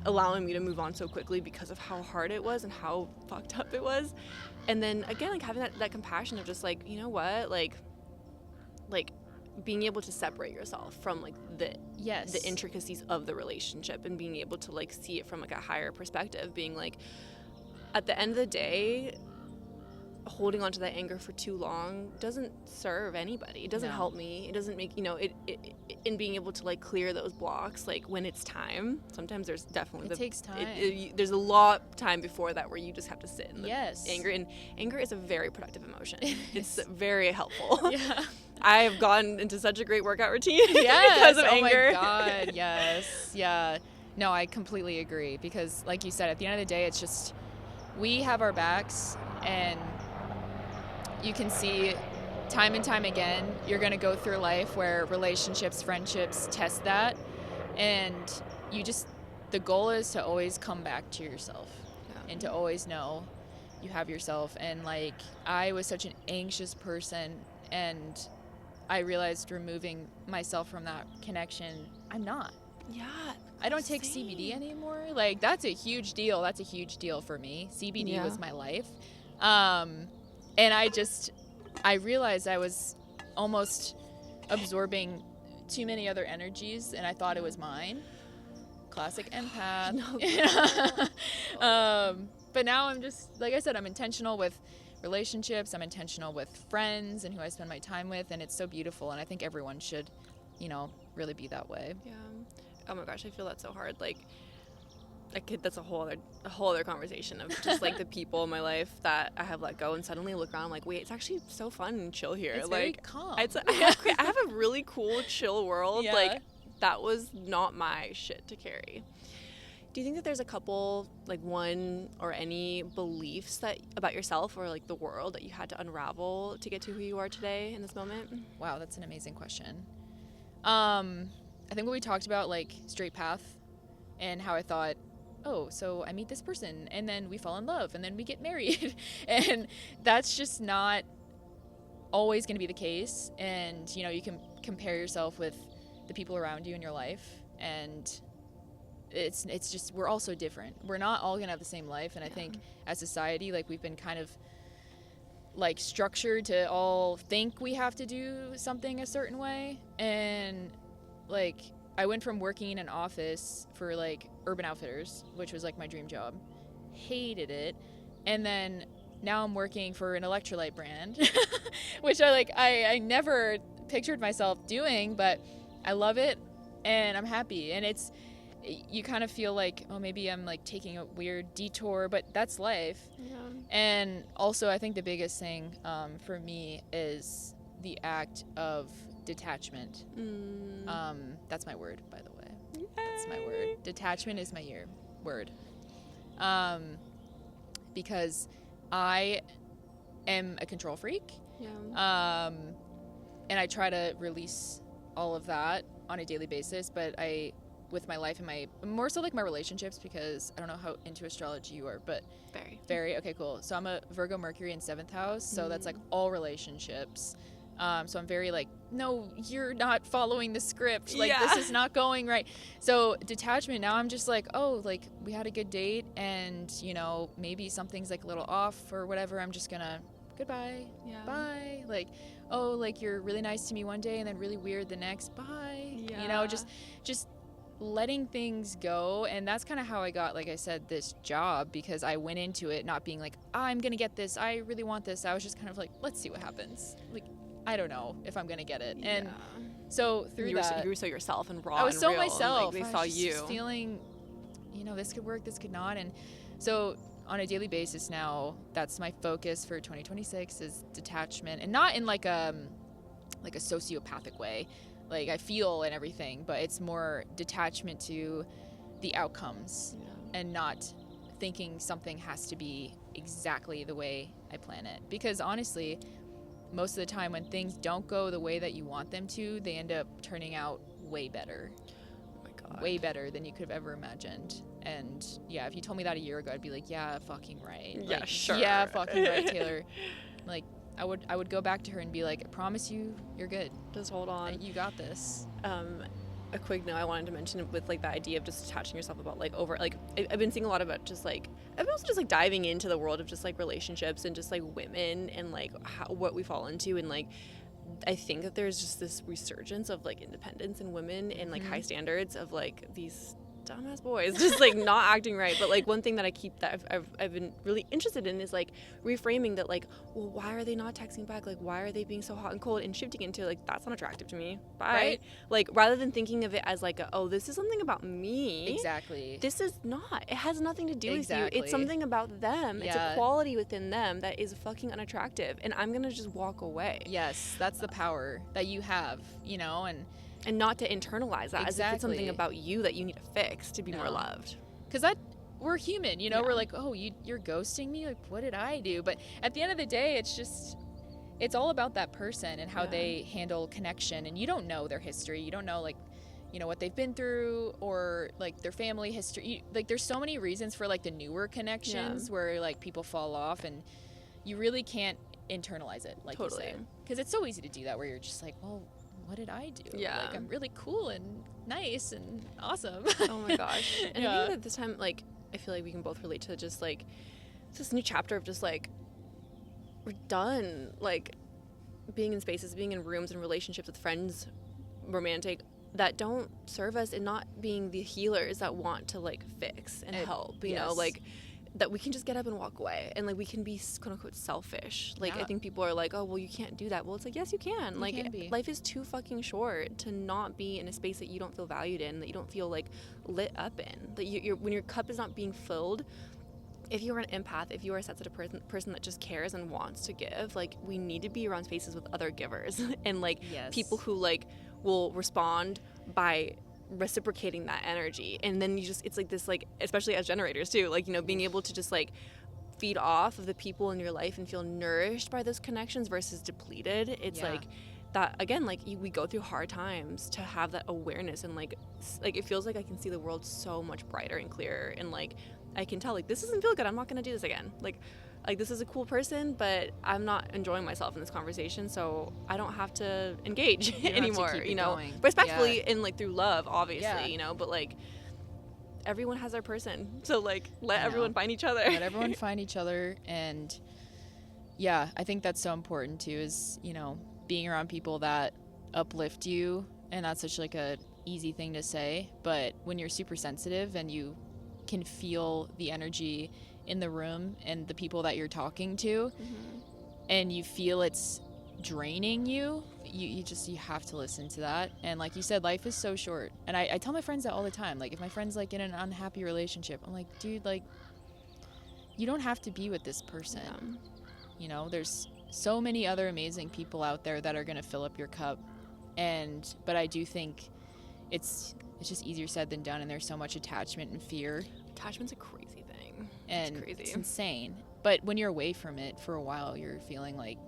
allowing me to move on so quickly because of how hard it was and how fucked up it was. And then again, like having that compassion of just like, you know what, like being able to separate yourself from like the intricacies of the relationship, and being able to like see it from like a higher perspective, being like, at the end of the day, holding on to that anger for too long doesn't serve anybody. It doesn't help me. It doesn't make, you know, it in being able to like clear those blocks, like when it's time. Sometimes there's definitely takes time. There's a lot of time before that where you just have to sit in the anger, and anger is a very productive emotion. It's very helpful. I have gotten into such a great workout routine because of anger. Oh my God, yes. Yeah. No, I completely agree, because like you said, at the end of the day, it's just, we have our backs, and you can see time and time again, you're going to go through life where relationships, friendships test that. And the goal is to always come back to yourself and to always know you have yourself. And like, I was such an anxious person, and I realized removing myself from that connection, I'm not. I don't take CBD anymore. Like, that's a huge deal. That's a huge deal for me. CBD was my life. And I realized I was almost absorbing too many other energies, and I thought it was mine. Classic empath. But now I'm just, like I said, I'm intentional with relationships. I'm intentional with friends and who I spend my time with, and it's so beautiful. And I think everyone should, you know, really be that way. Yeah. Oh my gosh, I feel that so hard. Like, that's a whole other conversation of just like the people in my life that I have let go, and suddenly look around like, wait, it's actually so fun and chill here. It's like very calm. I have a really cool chill world. Like, that was not my shit to carry. Do you think that there's a couple, like one or any beliefs that about yourself or like the world that you had to unravel to get to who you are today in this moment? Wow, that's an amazing question. I think what we talked about, like straight path, and how I thought, oh, so I meet this person and then we fall in love and then we get married. And that's just not always going to be the case. And, you know, you can compare yourself with the people around you in your life, and it's just, we're all so different. We're not all going to have the same life. And I think as society, like, we've been kind of like structured to all think we have to do something a certain way. And like, I went from working in an office for like Urban Outfitters, which was like my dream job, hated it, and then now I'm working for an electrolyte brand, which I never pictured myself doing, but I love it and I'm happy. And you kind of feel like, oh, maybe I'm like taking a weird detour, but that's life. Yeah. And also I think the biggest thing for me is the act of detachment. That's my word, by the way. Yay. That's my word. Detachment is my word. Because I am a control freak. Yeah. And I try to release all of that on a daily basis, but with my life and more so like my relationships, because I don't know how into astrology you are, but very okay, cool. So I'm a Virgo Mercury in 7th house, so that's like all relationships. So I'm very like, no, you're not following the script. Like, this is not going right. So detachment, now I'm just like, oh, like we had a good date and, you know, maybe something's like a little off or whatever. I'm just gonna, goodbye, bye. Like, oh, like you're really nice to me one day and then really weird the next, bye. You know, just letting things go. And that's kind of how I got, like I said, this job, because I went into it not being like, I'm gonna get this, I really want this. I was just kind of like, let's see what happens. Like, I don't know if I'm gonna get it. And so through you were so yourself and raw. I was and so real, myself. And, like, they saw you just feeling, you know, this could work, this could not. And so on a daily basis now, that's my focus for 2026 is detachment, and not in like a sociopathic way, like I feel and everything, but it's more detachment to the outcomes and not thinking something has to be exactly the way I plan it. Because honestly, most of the time when things don't go the way that you want them to, they end up turning out way better. Oh my God. Way better than you could have ever imagined. And yeah, if you told me that a year ago, I'd be like, yeah, fucking right. Yeah, like, sure. Yeah, fucking right, Taylor. Like, I would go back to her and be like, I promise you, you're good. Just hold on. You got this. A quick note I wanted to mention with like the idea of just detaching yourself about like over like I've been seeing a lot about just like I've been also just like diving into the world of just like relationships and just like women and like what we fall into, and like I think that there's just this resurgence of like independence in women and like high standards of like these dumbass boys just like not acting right. But like one thing that I've been really interested in is like reframing that, like, well, why are they not texting back? Like, why are they being so hot and cold, and shifting into like, that's not attractive to me, bye. Right? Like, rather than thinking of it as like oh, this is something about me. Exactly. This is not, it has nothing to do with you. It's something about them. It's a quality within them that is fucking unattractive, and I'm gonna just walk away. Yes, that's the power that you have, you know. And not to internalize that as if it's something about you that you need to fix to be more loved. Because we're human, you know. We're like, oh, you're ghosting me? Like, what did I do? But at the end of the day, it's all about that person and how they handle connection. And you don't know their history. You don't know, like, you know, what they've been through, or like their family history. Like, there's so many reasons for like the newer connections where like people fall off, and you really can't internalize it, like you said. Because it's so easy to do that, where you're just like, well, what did I do? Yeah. Like, I'm really cool and nice and awesome. Oh my gosh. And I think that this time, like, I feel like we can both relate to just like this new chapter of just like, we're done, like, being in spaces, being in rooms and relationships with friends, romantic, that don't serve us, and not being the healers that want to like fix and help, you know, like, that we can just get up and walk away, and like we can be quote unquote selfish. Like, I think people are like, oh, well, you can't do that. Well, it's like, yes, you can. You like, life is too fucking short to not be in a space that you don't feel valued in, that you don't feel like lit up in, that you're when your cup is not being filled. If you are an empath, if you are a sensitive person that just cares and wants to give, like, we need to be around spaces with other givers and like people who like will respond by reciprocating that energy. And then it's like this, like, especially as generators too, like, being able to just like feed off of the people in your life and feel nourished by those connections versus depleted. It's like that again, like we go through hard times to have that awareness, and like it feels like I can see the world so much brighter and clearer, and like I can tell, like, this doesn't feel good, I'm not gonna do this again. Like this is a cool person, but I'm not enjoying myself in this conversation, so I don't have to engage anymore, respectfully, and like through love, obviously, but like everyone has their person, so like let everyone find each other. Let everyone find each other. And I think that's so important too, is being around people that uplift you. And that's such like a easy thing to say, but when you're super sensitive and you can feel the energy in the room and the people that you're talking to, and you feel it's draining you, you have to listen to that. And like you said, life is so short. And I tell my friends that all the time. Like, if my friend's like in an unhappy relationship, I'm like, dude, like, you don't have to be with this person. There's so many other amazing people out there that are going to fill up your cup. But I do think it's just easier said than done, and there's so much attachment and fear. Attachment's a crazy thing. And it's crazy. It's insane. But when you're away from it for a while, you're feeling like,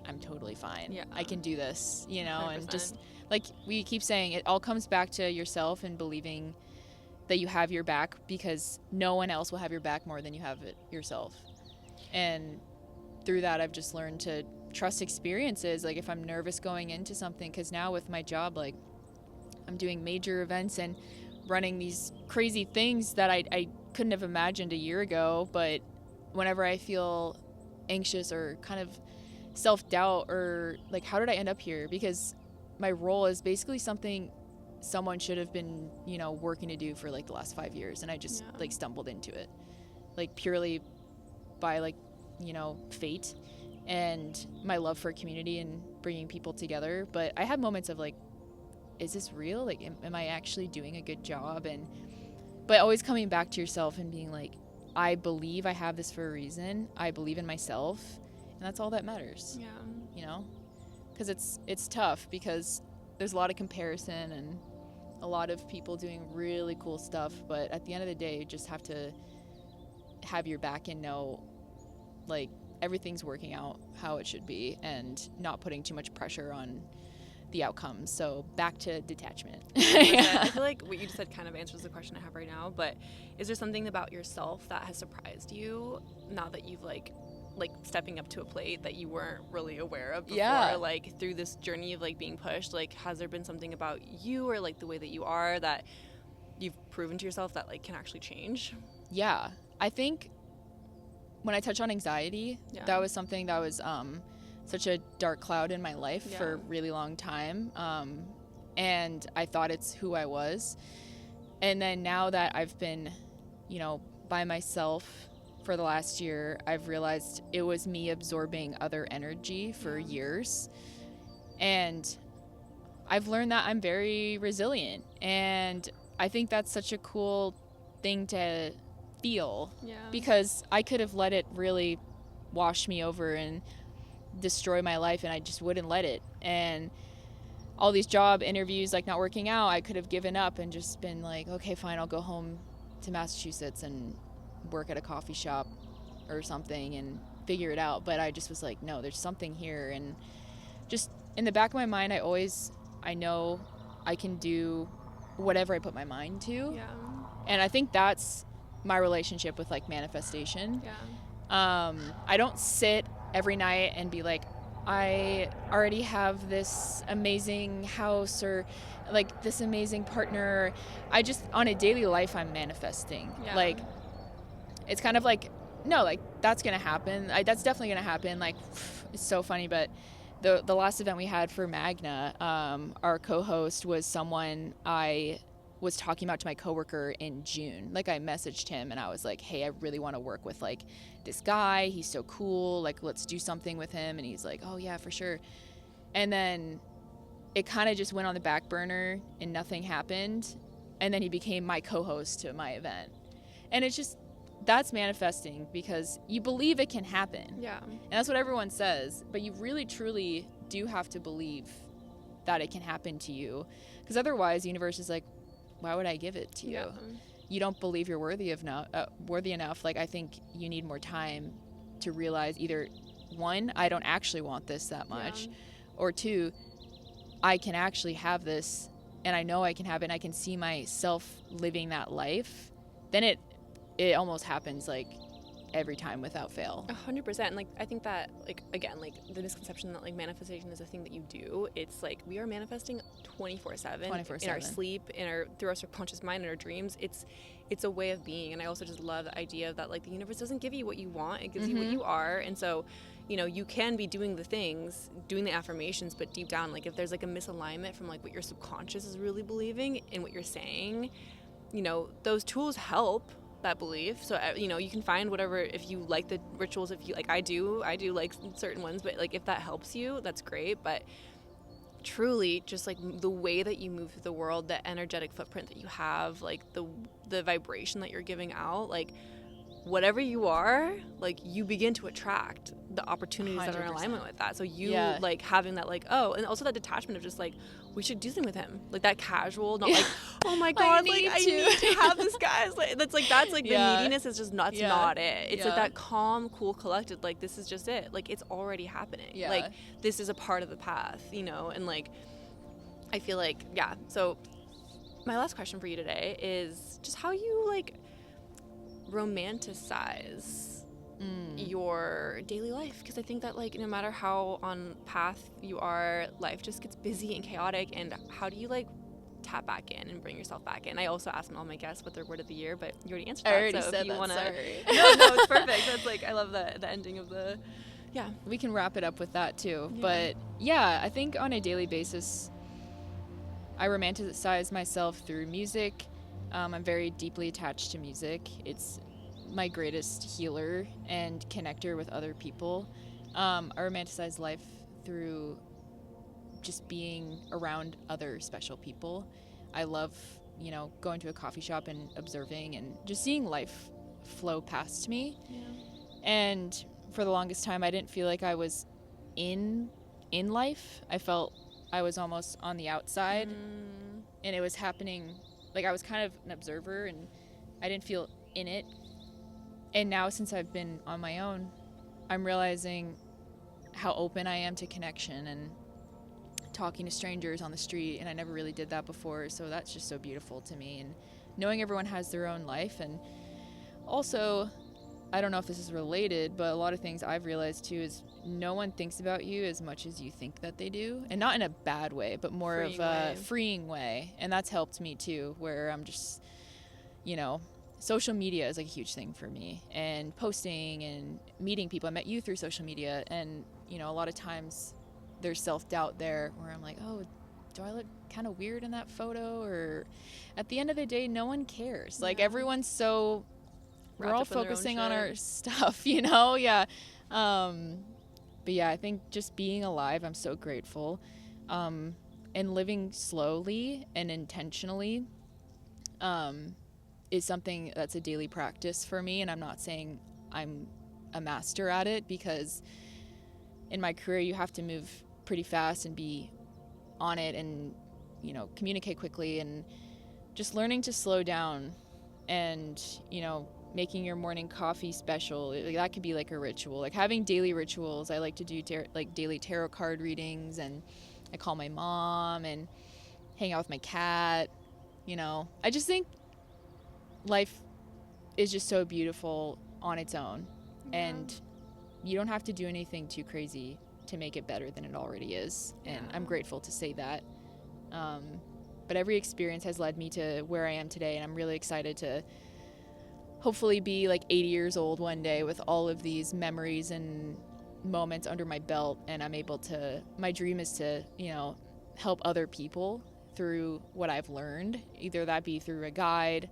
I'm totally fine. Yeah. I can do this, 100%. And just like we keep saying, it all comes back to yourself and believing that you have your back, because no one else will have your back more than you have it yourself. And through that, I've just learned to trust experiences. Like, if I'm nervous going into something, because now with my job, like, I'm doing major events and running these crazy things that I couldn't have imagined a year ago. But whenever I feel anxious or kind of self-doubt, or like, how did I end up here? Because my role is basically something someone should have been, working to do for like the last 5 years. And I just like stumbled into it, like purely by like, fate and my love for community and bringing people together. But I had moments of like, is this real? Like, am I actually doing a good job? But always coming back to yourself and being like, I believe I have this for a reason. I believe in myself. And that's all that matters. Because it's tough, because there's a lot of comparison and a lot of people doing really cool stuff. But at the end of the day, you just have to have your back and know, like, everything's working out how it should be, and not putting too much pressure on the outcomes. So back to detachment. I feel like what you just said kind of answers the question I have right now, but is there something about yourself that has surprised you now that you've like stepping up to a plate that you weren't really aware of before, like through this journey of like being pushed? Like, has there been something about you or like the way that you are that you've proven to yourself that like can actually change? Yeah, I think when I touch on anxiety, that was something that was such a dark cloud in my life for a really long time. And I thought it's who I was. And then now that I've been, by myself for the last year, I've realized it was me absorbing other energy for years. And I've learned that I'm very resilient. And I think that's such a cool thing to feel, because I could have let it really wash me over and destroy my life, and I just wouldn't let it. And all these job interviews like not working out, I could have given up and just been like, okay, fine, I'll go home to Massachusetts and work at a coffee shop or something and figure it out. But I just was like, no, there's something here. And just in the back of my mind, I know I can do whatever I put my mind to. And I think that's my relationship with like manifestation. I don't sit every night and be like, I already have this amazing house or like this amazing partner. I just, on a daily life, I'm manifesting. Like, it's kind of like, no, like that's gonna happen. That's definitely gonna happen. Like, it's so funny, but the last event we had for Magna, our co-host was someone I was talking about to my coworker in June. Like, I messaged him and I was like, hey, I really want to work with like this guy. He's so cool. Like, let's do something with him. And he's like, oh yeah, for sure. And then it kind of just went on the back burner and nothing happened. And then he became my co-host to my event. And it's just, that's manifesting, because you believe it can happen. And that's what everyone says, but you really truly do have to believe that it can happen to you, because otherwise the universe is like, why would I give it to you? Yeah. You don't believe you're worthy enough. Like, I think you need more time to realize either, one, I don't actually want this that much, or two, I can actually have this, and I know I can have it, and I can see myself living that life. Then it almost happens like every time without fail. 100%. Like, I think that, like, again, like, the misconception that, like, manifestation is a thing that you do. It's like we are manifesting 24/7 in our sleep, through our subconscious mind, in our dreams. It's a way of being. And I also just love the idea that, like, the universe doesn't give you what you want, it gives you what you are. And so, you know, you can be doing the things, doing the affirmations, but deep down, like, if there's like a misalignment from like what your subconscious is really believing and what you're saying, you know, those tools help that belief. So, you know, you can find whatever, if you like the rituals, if you like, I do like certain ones, but like if that helps you, that's great. But truly, just like the way that you move through the world, the energetic footprint that you have, like the vibration that you're giving out, like whatever you are, like you begin to attract the opportunities 100%. That are in alignment with that. So you like having that, like, oh, and also that detachment of just like, we should do something with him, like that casual, not like, oh my god, I need to have this guy. Like, that's like the neediness is just not it. It's like that calm, cool, collected, like, this is just it, like, it's already happening. Like, this is a part of the path, you know. And like, I feel like, so my last question for you today is just how you like romanticize your daily life, because I think that, like, no matter how on path you are, life just gets busy and chaotic. And how do you like tap back in and bring yourself back in? I also asked all my guests what their word of the year, but you already answered that. I already so said if you that. wanna... Sorry. no, it's perfect. That's like, I love the ending of the we can wrap it up with that too. But I think on a daily basis I romanticize myself through music. I'm very deeply attached to music. It's my greatest healer and connector with other people. I romanticize life through just being around other special people. I love, you know, going to a coffee shop and observing and just seeing life flow past me. And for the longest time, I didn't feel like I was in life. I felt I was almost on the outside, and it was happening, like I was kind of an observer, and I didn't feel in it. And now, since I've been on my own, I'm realizing how open I am to connection and talking to strangers on the street, and I never really did that before, so that's just so beautiful to me. And knowing everyone has their own life. And also, I don't know if this is related, but a lot of things I've realized too is no one thinks about you as much as you think that they do. And not in a bad way, but more of a freeing way. And that's helped me too, where I'm just, you know, social media is like a huge thing for me, and posting and meeting people. I met you through social media, and, you know, a lot of times there's self-doubt there where I'm like, oh, do I look kind of weird in that photo? Or at the end of the day, no one cares. Like, everyone's so, we're all focusing on our stuff, you know? But yeah, I think just being alive, I'm so grateful. And living slowly and intentionally is something that's a daily practice for me. And I'm not saying I'm a master at it, because in my career you have to move pretty fast and be on it and, you know, communicate quickly, and just learning to slow down and, you know, making your morning coffee special. That could be like a ritual, like having daily rituals. I like to do like daily tarot card readings, and I call my mom and hang out with my cat. You know, I just think life is just so beautiful on its own, and you don't have to do anything too crazy to make it better than it already is. And I'm grateful to say that. But every experience has led me to where I am today, and I'm really excited to hopefully be like 80 years old one day with all of these memories and moments under my belt. And I'm able to, my dream is to, you know, help other people through what I've learned, either that be through a guide,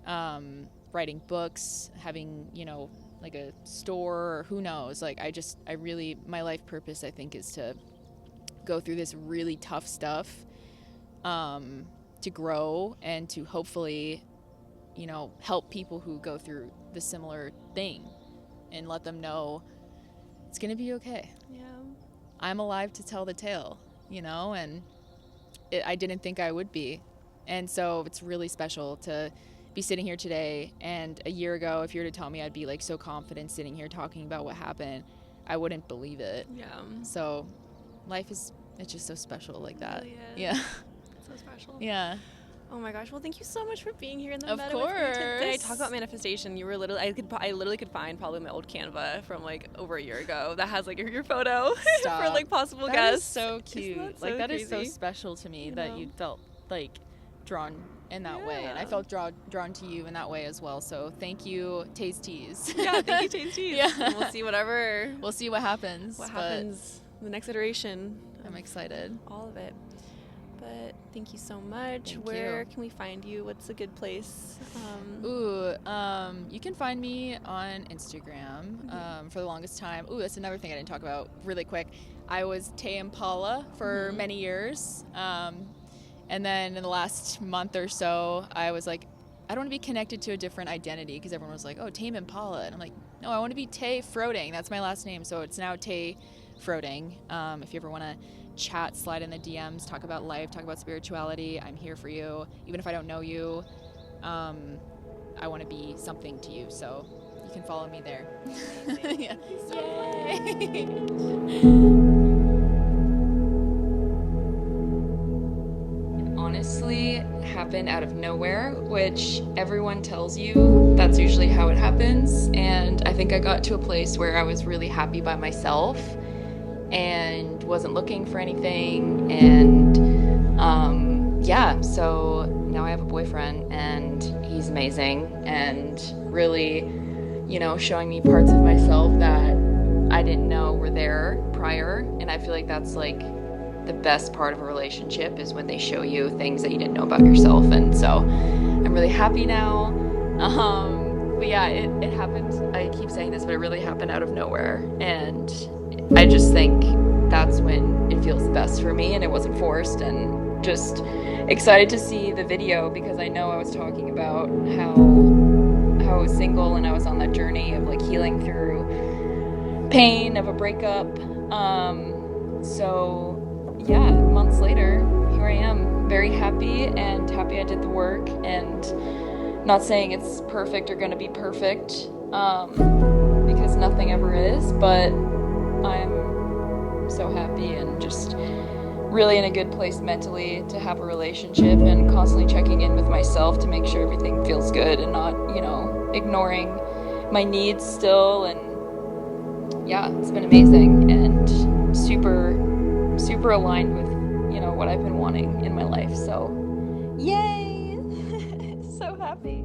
writing books, having, you know, like a store, or who knows. Like, I really, my life purpose, I think, is to go through this really tough stuff, to grow and to hopefully, you know, help people who go through the similar thing and let them know it's going to be okay. I'm alive to tell the tale, you know, and I didn't think I would be And so it's really special to be sitting here today. And a year ago, if you were to tell me I'd be like so confident sitting here talking about what happened, I wouldn't believe it. Yeah. So life is, it's just so special like that. Really is. Yeah. So special. Yeah. Oh my gosh. Well, thank you so much for being here in the Of Meadow with me today. course. Talk about manifestation. You were literally, I literally could find probably my old Canva from like over a year ago that has like your photo for like possible that guests. That is so cute. Like that crazy? Is so special to me that you felt like drawn in that way, and I Yeah. felt drawn to you in that way as well. So thank you, Taze Tees. Yeah, thank you, Taste Teas. Yeah. And we'll see whatever. We'll see what happens. What happens the next iteration. I'm excited. All of it. But thank you so much. Thank Where you. can we find you? What's a good place? You can find me on Instagram for the longest time. Ooh, that's another thing I didn't talk about really quick. I was Tay Impala for many years. And then in the last month or so, I was like, I don't want to be connected to a different identity, because everyone was like, oh, Tame Impala. And I'm like, no, I want to be Tay Froding. That's my last name. So it's now Tay Froding. If you ever want to chat, slide in the DMs, talk about life, talk about spirituality, I'm here for you. Even if I don't know you, I want to be something to you. So you can follow me there. Yeah. Yay. Honestly happened out of nowhere, which everyone tells you that's usually how it happens. And I think I got to a place where I was really happy by myself and wasn't looking for anything. And so now I have a boyfriend, and he's amazing and really, showing me parts of myself that I didn't know were there prior. And I feel like that's like the best part of a relationship, is when they show you things that you didn't know about yourself. And so I'm really happy now. But yeah, it happened. I keep saying this, but it really happened out of nowhere. And I just think that's when it feels the best for me, and it wasn't forced. And just excited to see the video, because I know I was talking about how I was single and I was on that journey of like healing through pain of a breakup. Yeah, months later, here I am, very happy, and happy I did the work, and not saying it's perfect or going to be perfect, because nothing ever is, but I'm so happy and just really in a good place mentally to have a relationship, and constantly checking in with myself to make sure everything feels good and not, ignoring my needs still. And yeah, it's been amazing and super aligned with, what I've been wanting in my life. So, yay! So happy.